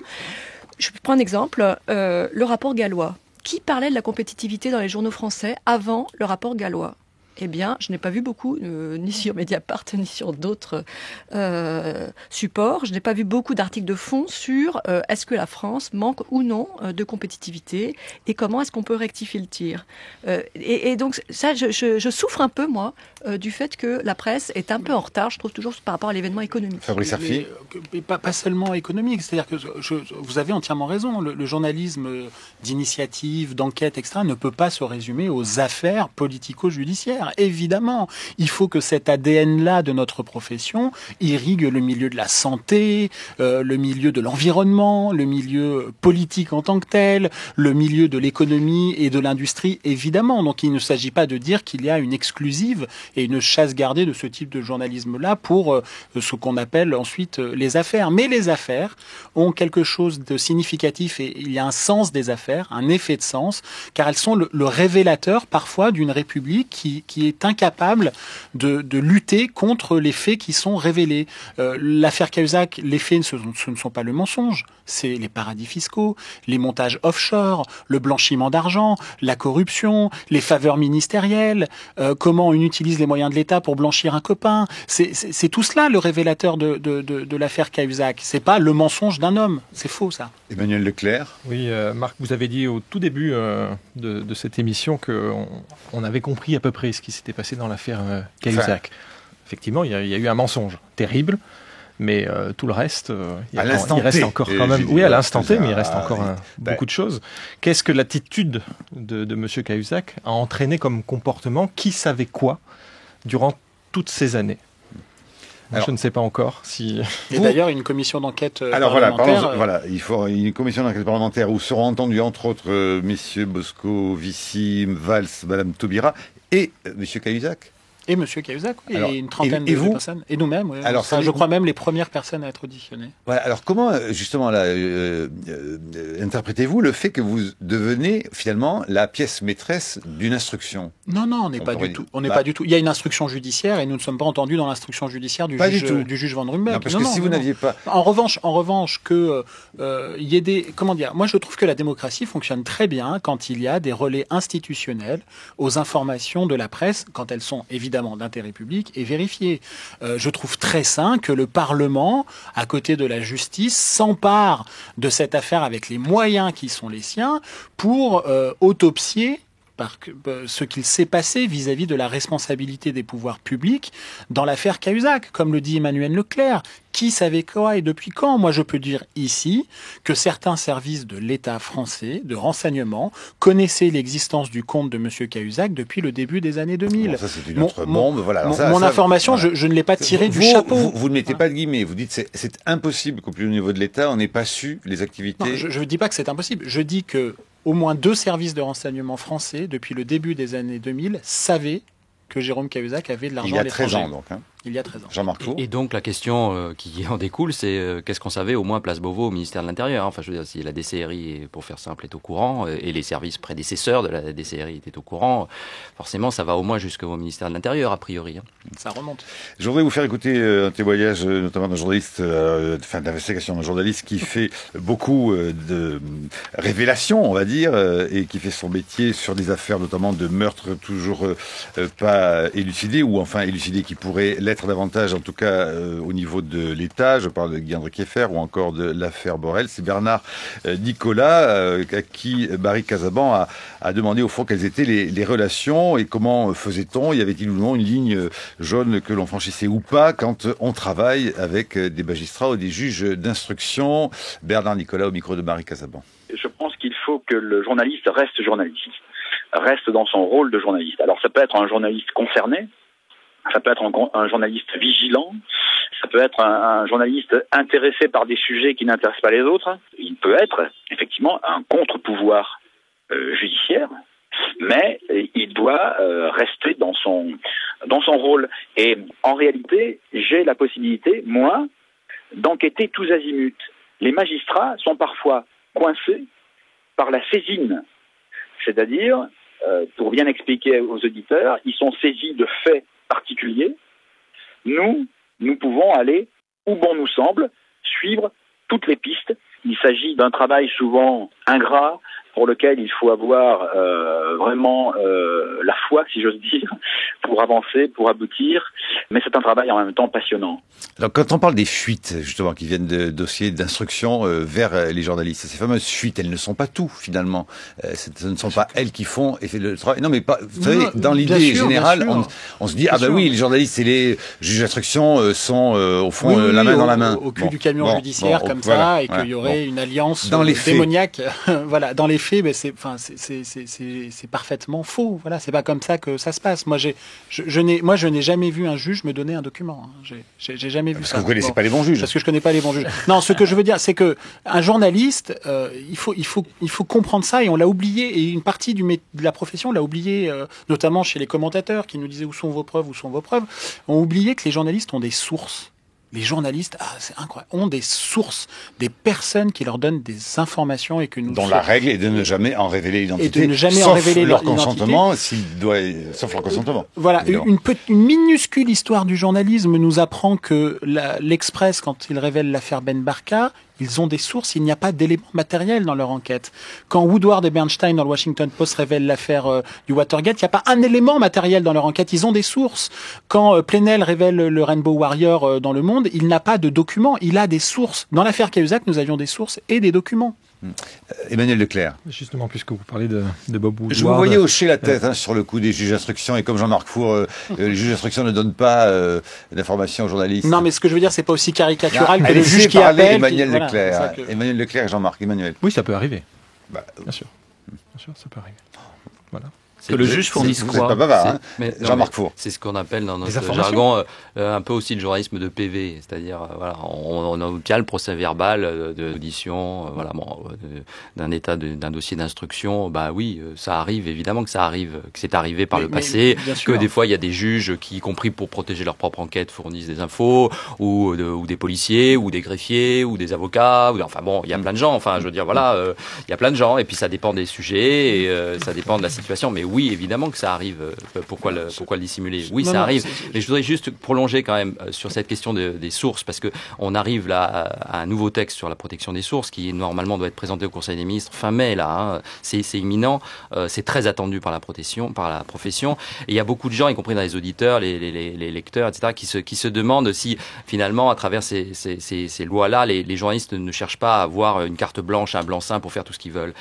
Je prends un exemple, le rapport Gallois. Qui parlait de la compétitivité dans les journaux français avant le rapport Gallois? Eh bien, je n'ai pas vu beaucoup, ni sur Mediapart, ni sur d'autres supports. Je n'ai pas vu beaucoup d'articles de fond sur est-ce que la France manque ou non de compétitivité et comment est-ce qu'on peut rectifier le tir. Et donc, ça, je souffre un peu, moi, du fait que la presse est un peu en retard, je trouve toujours, par rapport à l'événement économique. Fabrice Arfi. Mais pas seulement économique, c'est-à-dire que vous avez entièrement raison. Le journalisme d'initiative, d'enquête, etc., ne peut pas se résumer aux affaires politico-judiciaires. Évidemment, il faut que cet ADN-là de notre profession irrigue le milieu de la santé, le milieu de l'environnement, le milieu politique en tant que tel, le milieu de l'économie et de l'industrie, évidemment. Donc il ne s'agit pas de dire qu'il y a une exclusive et une chasse gardée de ce type de journalisme-là pour ce qu'on appelle ensuite les affaires. Mais les affaires ont quelque chose de significatif et il y a un sens des affaires, un effet de sens, car elles sont le révélateur parfois d'une république qui est incapable de lutter contre les faits qui sont révélés. L'affaire Cahuzac, les faits ce ne sont pas le mensonge, c'est les paradis fiscaux, les montages offshore, le blanchiment d'argent, la corruption, les faveurs ministérielles, comment on utilise les moyens de l'État pour blanchir un copain. C'est tout cela le révélateur de l'affaire Cahuzac. C'est pas le mensonge d'un homme, c'est faux ça. Emmanuel Leclerc. Oui, Marc, vous avez dit au tout début de cette émission qu'on avait compris à peu près ce qui s'était passé dans l'affaire Cahuzac. Effectivement, il y a eu un mensonge terrible, mais tout le reste, il reste encore quand même. Oui, à l'instant T, mais il reste encore beaucoup de choses. Qu'est-ce que l'attitude de M. Cahuzac a entraîné comme comportement? Qui savait quoi durant toutes ces années? Alors, je ne sais pas encore si... Et d'ailleurs, une commission d'enquête parlementaire... Voilà, il faut une commission d'enquête parlementaire où seront entendus, entre autres, messieurs Bosco, Vissy, Valls, Madame Taubira et monsieur Cahuzac. Et monsieur Cahuzac, oui, et une trentaine de personnes. Et nous-mêmes, oui. Alors, je crois même les premières personnes à être auditionnées. Voilà, alors comment, justement, là, interprétez-vous le fait que vous devenez, finalement, la pièce maîtresse d'une instruction? Non, on n'est pas du tout. On n'est pas du tout. Il y a une instruction judiciaire et nous ne sommes pas entendus dans l'instruction judiciaire du juge Van Rumberg. Non, parce que si vous n'aviez pas... En revanche, que il y ait des... Comment dire? Moi, je trouve que la démocratie fonctionne très bien quand il y a des relais institutionnels aux informations de la presse, quand elles sont évidemment d'intérêt public et vérifiées. Je trouve très sain que le Parlement, à côté de la justice, s'empare de cette affaire avec les moyens qui sont les siens pour autopsier ce qu'il s'est passé vis-à-vis de la responsabilité des pouvoirs publics dans l'affaire Cahuzac, comme le dit Emmanuel Leclerc. Qui savait quoi et depuis quand? Moi, je peux dire ici que certains services de l'État français, de renseignement, connaissaient l'existence du compte de M. Cahuzac depuis le début des années 2000. Bon, ça, c'est une autre bombe. Voilà. Mon information, voilà. Je ne l'ai pas tirée du chapeau. Vous ne mettez pas de guillemets. Vous dites c'est impossible qu'au plus haut niveau de l'État, on n'ait pas su les activités. Non, je ne dis pas que c'est impossible. Je dis que au moins 2 services de renseignement français, depuis le début des années 2000, savaient que Jérôme Cahuzac avait de l'argent à l'étranger. Il y a 13 ans, donc. Il y a 13 ans. Jean-Marc Four. Et donc la question qui en découle, c'est qu'est-ce qu'on savait au moins Place Beauvau au ministère de l'Intérieur. Enfin, je veux dire, si la DCRI, pour faire simple, est au courant, et les services prédécesseurs de la DCRI étaient au courant, forcément, ça va au moins jusqu'au ministère de l'Intérieur, a priori. Ça remonte. Je voudrais vous faire écouter un témoignage, notamment d'un journaliste, d'investigation, d'un journaliste qui fait beaucoup de révélations, on va dire, et qui fait son métier sur des affaires, notamment de meurtres toujours pas élucidés, ou enfin élucidés qui pourraient l'être davantage, en tout cas au niveau de l'État. Je parle de Guy André Kieffer ou encore de l'affaire Borel. C'est Bernard Nicolas à qui Barry Casaban a demandé au fond quelles étaient les relations et comment faisait-on. Y avait-il ou non une ligne jaune que l'on franchissait ou pas quand on travaille avec des magistrats ou des juges d'instruction. Bernard Nicolas au micro de Barry Casaban. Je pense qu'il faut que le journaliste reste dans son rôle de journaliste. Alors ça peut être un journaliste concerné, ça peut être un journaliste vigilant, ça peut être un journaliste intéressé par des sujets qui n'intéressent pas les autres. Il peut être effectivement un contre-pouvoir judiciaire, mais il doit rester dans son rôle. Et en réalité, j'ai la possibilité, moi, d'enquêter tous azimuts. Les magistrats sont parfois coincés par la saisine, c'est-à-dire, pour bien expliquer aux auditeurs, ils sont saisis de faits particuliers. Nous pouvons aller où bon nous semble, suivre toutes les pistes. Il s'agit d'un travail souvent ingrat, pour lequel il faut avoir vraiment la foi, si j'ose dire, pour avancer, pour aboutir. Mais c'est un travail en même temps passionnant. Alors, quand on parle des fuites, justement, qui viennent de dossiers d'instruction vers les journalistes, ces fameuses fuites, elles ne sont pas tout, finalement. Ce ne sont pas elles qui font le travail. Non, mais pas, vous savez, dans l'idée générale, on se dit, oui, les journalistes et les juges d'instruction sont, au fond, la main dans la main. Au cul du camion judiciaire, comme ça, et qu'il y aurait une alliance démoniaque. Voilà, dans les faits, ben c'est parfaitement faux. Voilà, c'est pas comme ça que ça se passe. Moi, je n'ai jamais vu un juge me donner un document. J'ai jamais vu ça. Parce que vous connaissez pas les bons juges. Parce que je connais pas les bons juges. Non, ce que je veux dire, c'est que un journaliste, il faut comprendre ça, et on l'a oublié, et une partie de la profession l'a oublié, notamment chez les commentateurs qui nous disaient où sont vos preuves, ont oublié que les journalistes ont des sources. Les journalistes, c'est incroyable, ont des sources, des personnes qui leur donnent des informations et que nous... Dont la règle est de ne jamais en révéler l'identité. Et de ne jamais en révéler leur consentement, sauf leur consentement. Voilà, une minuscule histoire du journalisme nous apprend que l'Express, quand il révèle l'affaire Ben Barka, ils ont des sources, il n'y a pas d'éléments matériels dans leur enquête. Quand Woodward et Bernstein dans le Washington Post révèlent l'affaire du Watergate, il n'y a pas un élément matériel dans leur enquête, ils ont des sources. Quand Plenel révèle le Rainbow Warrior dans Le Monde, il n'a pas de documents, il a des sources. Dans l'affaire Cahuzac, nous avions des sources et des documents. Emmanuel Leclerc. Justement, puisque vous parlez de Bob Woodward. Je vous voyais hocher la tête sur le coup des juges d'instruction, et comme Jean-Marc Four, les juges d'instruction ne donnent pas d'informations aux journalistes. Non, mais ce que je veux dire, c'est pas aussi caricatural que le juge qui appelle. Emmanuel Leclerc. Emmanuel Leclerc et Jean-Marc. Emmanuel. Oui, ça peut arriver. Bien sûr. Bien sûr, ça peut arriver. Voilà. Que le juge fournisse quoi? Vous n'êtes pas bavard, Jean-Marc Four. C'est ce qu'on appelle dans notre jargon un peu aussi le journalisme de PV, c'est-à-dire on obtient le procès verbal d'audition, d'un état d'un dossier d'instruction. Bah oui, ça arrive, évidemment que ça arrive, que c'est arrivé par le passé, que des fois il y a des juges qui, y compris pour protéger leur propre enquête, fournissent des infos, ou des policiers, ou des greffiers, ou des avocats, il y a plein de gens. Je veux dire, il y a plein de gens, et puis ça dépend des sujets, et ça dépend de la situation. Mais oui, évidemment que ça arrive. Pourquoi le dissimuler? Oui, ça arrive. Mais je voudrais juste prolonger quand même sur cette question des sources, parce que on arrive là à un nouveau texte sur la protection des sources qui normalement doit être présenté au Conseil des ministres fin mai. C'est imminent. C'est très attendu par la profession. Et il y a beaucoup de gens, y compris dans les auditeurs, les lecteurs, etc., qui se demandent si finalement, à travers ces lois-là, les journalistes ne cherchent pas à avoir une carte blanche, un blanc-seing pour faire tout ce qu'ils veulent.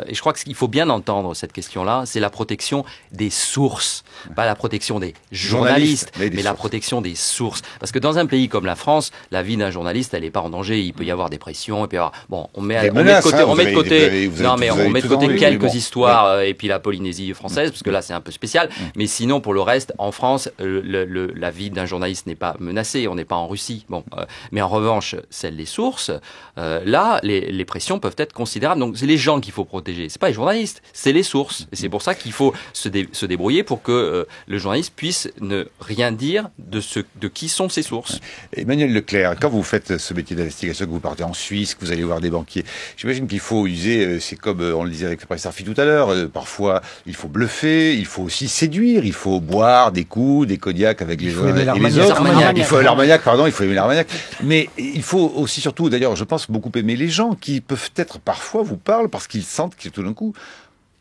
Et je crois qu'il faut bien entendre cette question-là. C'est la protection protection des sources, pas la protection des journalistes, mais la protection des sources. Parce que dans un pays comme la France, la vie d'un journaliste, elle n'est pas en danger. Il peut y avoir des pressions, il peut y avoir... Bon, on met de côté quelques histoires et puis la Polynésie française, parce que là, c'est un peu spécial. Mais sinon, pour le reste, en France, la vie d'un journaliste n'est pas menacée. On n'est pas en Russie. Bon, mais en revanche, celle des sources, là, les pressions peuvent être considérables. Donc, c'est les gens qu'il faut protéger. C'est pas les journalistes, c'est les sources. Et c'est pour ça qu'il faut se débrouiller pour que le journaliste puisse ne rien dire de qui sont ses sources. Emmanuel Leclerc, quand vous faites ce métier d'investigation, que vous partez en Suisse, que vous allez voir des banquiers, j'imagine qu'il faut user, c'est comme on le disait avec Fabrice Arfi tout à l'heure, parfois il faut bluffer, il faut aussi séduire, il faut boire des coups, des cognacs avec les uns et les autres. Il faut l'Armagnac, pardon, il faut aimer l'Armagnac. Mais il faut aussi surtout, d'ailleurs, je pense beaucoup aimer les gens qui peuvent être parfois vous parlent parce qu'ils sentent que tout d'un coup,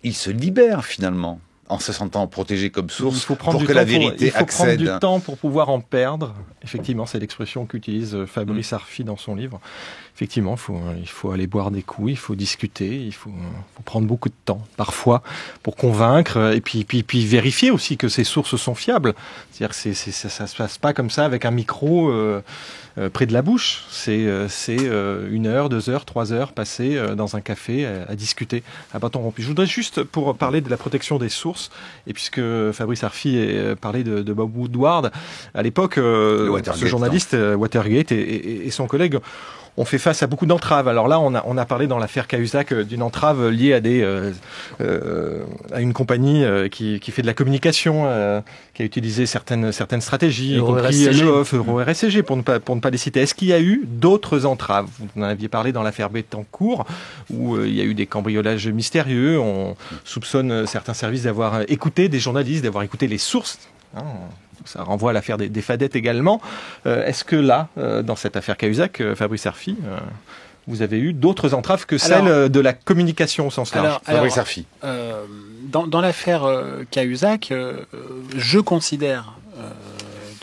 ils se libèrent finalement en se sentant protégés comme source pour que la vérité accède. Il faut prendre du temps pour pouvoir en perdre. Effectivement, c'est l'expression qu'utilise Fabrice Arfi dans son livre. Effectivement, il faut aller boire des coups, il faut discuter, il faut prendre beaucoup de temps, parfois, pour convaincre, et puis vérifier aussi que ces sources sont fiables. C'est-à-dire que ça se passe pas comme ça avec un micro près de la bouche. C'est 1 heure, 2 heures, 3 heures passées dans un café à discuter à bâton rompu. Je voudrais juste, pour parler de la protection des sources, et puisque Fabrice Arfi parlait de Bob Woodward, à l'époque, ce journaliste, Watergate, et son collègue on fait face à beaucoup d'entraves. Alors là, on a parlé dans l'affaire Cahuzac d'une entrave liée à une compagnie qui fait de la communication, qui a utilisé certaines stratégies, y compris Euro-RSCG, pour ne pas les citer. Est-ce qu'il y a eu d'autres entraves? Vous en aviez parlé dans l'affaire Bettencourt, où il y a eu des cambriolages mystérieux. On soupçonne certains services d'avoir écouté des journalistes, d'avoir écouté les sources. Ça renvoie à l'affaire des Fadettes également. Est-ce que là, dans cette affaire Cahuzac, Fabrice Arfi, vous avez eu d'autres entraves que celles de la communication au sens large? Fabrice Arfi. Dans l'affaire Cahuzac, je considère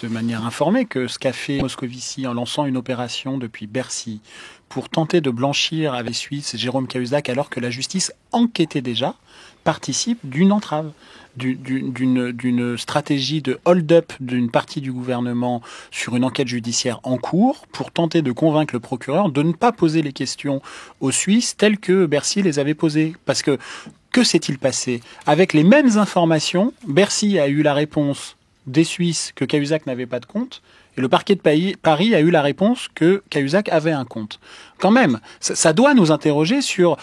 de manière informée que ce qu'a fait Moscovici en lançant une opération depuis Bercy pour tenter de blanchir avec Suisse Jérôme Cahuzac alors que la justice enquêtait déjà, participe d'une entrave, d'une stratégie de hold-up d'une partie du gouvernement sur une enquête judiciaire en cours pour tenter de convaincre le procureur de ne pas poser les questions aux Suisses telles que Bercy les avait posées. Parce que s'est-il passé? Avec les mêmes informations, Bercy a eu la réponse des Suisses que Cahuzac n'avait pas de compte, et le parquet de Paris a eu la réponse que Cahuzac avait un compte. Quand même, ça doit nous interroger sur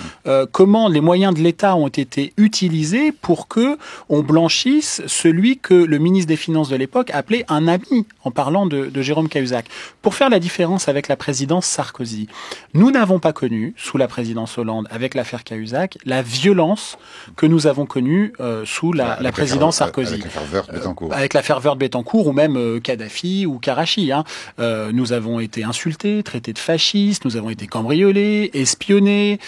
comment les moyens de l'État ont été utilisés pour que on blanchisse celui que le ministre des Finances de l'époque appelait un ami, en parlant de Jérôme Cahuzac. Pour faire la différence avec la présidence Sarkozy, nous n'avons pas connu, sous la présidence Hollande, avec l'affaire Cahuzac, la violence que nous avons connue sous la présidence Sarkozy. Avec l'affaire Woerth-Bettencourt, ou même Kadhafi ou Karachi. Nous avons été insultés, traités de fascistes, nous avons été cambriolés, espionnés,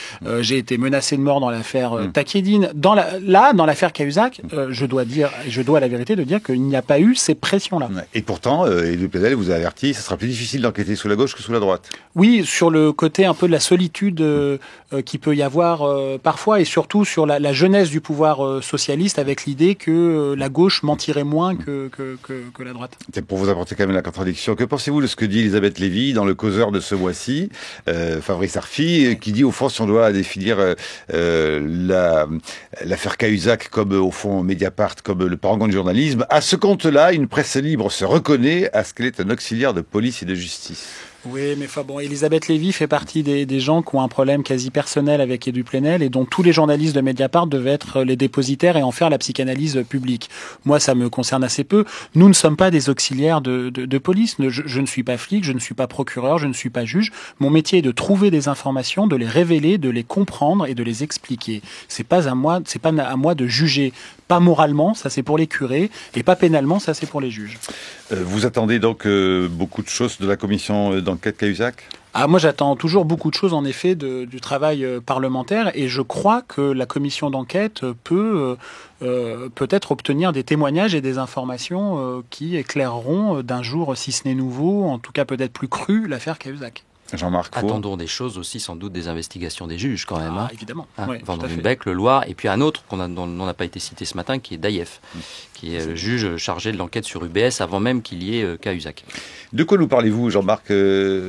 j'ai été menacé de mort dans l'affaire Takedine. Dans l'affaire Cahuzac, je dois la vérité de dire qu'il n'y a pas eu ces pressions-là. Et pourtant, Édouard Plenel vous a averti, ça sera plus difficile d'enquêter sous la gauche que sous la droite. Oui, sur le côté un peu de la solitude qui peut y avoir parfois, et surtout sur la jeunesse du pouvoir socialiste, avec l'idée que la gauche mentirait moins que la droite. C'est pour vous apporter quand même la contradiction. Que pensez-vous de ce que dit Elisabeth Lévy dans le causeur de ce mois-ci, Fabrice Arfi, qui dit au fond, si on doit définir l'affaire Cahuzac comme au fond Mediapart, comme le parangon du journalisme, à ce compte-là, une presse libre se reconnaît à ce qu'elle est un auxiliaire de police et de justice. Oui, mais bon, Elisabeth Lévy fait partie des gens qui ont un problème quasi personnel avec Édouard Plenel et dont tous les journalistes de Mediapart devaient être les dépositaires et en faire la psychanalyse publique. Moi, ça me concerne assez peu. Nous ne sommes pas des auxiliaires de police. Je ne suis pas flic, je ne suis pas procureur, je ne suis pas juge. Mon métier est de trouver des informations, de les révéler, de les comprendre et de les expliquer. C'est pas à moi de juger. Pas moralement, ça c'est pour les curés, et pas pénalement, ça c'est pour les juges. Vous attendez donc beaucoup de choses de la commission d'enquête Cahuzac ? Moi, j'attends toujours beaucoup de choses, en effet, du travail parlementaire, et je crois que la commission d'enquête peut peut-être obtenir des témoignages et des informations qui éclaireront d'un jour, si ce n'est nouveau, en tout cas peut-être plus cru, l'affaire Cahuzac. Jean-Marc Four. Attendons des choses aussi, sans doute des investigations des juges quand même. Évidemment. Vendôme-Bec, le Loir, et puis un autre dont on n'a pas été cité ce matin, qui est Daïef, qui est le juge chargé de l'enquête sur UBS avant même qu'il y ait Cahuzac. De quoi nous parlez-vous, Jean-Marc,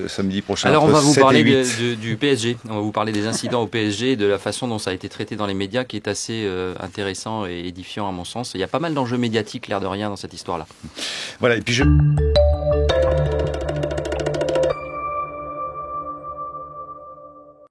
samedi prochain? Alors on va vous parler du PSG, on va vous parler des incidents au PSG, de la façon dont ça a été traité dans les médias, qui est assez intéressant et édifiant à mon sens. Il y a pas mal d'enjeux médiatiques, l'air de rien, dans cette histoire-là. Voilà, et puis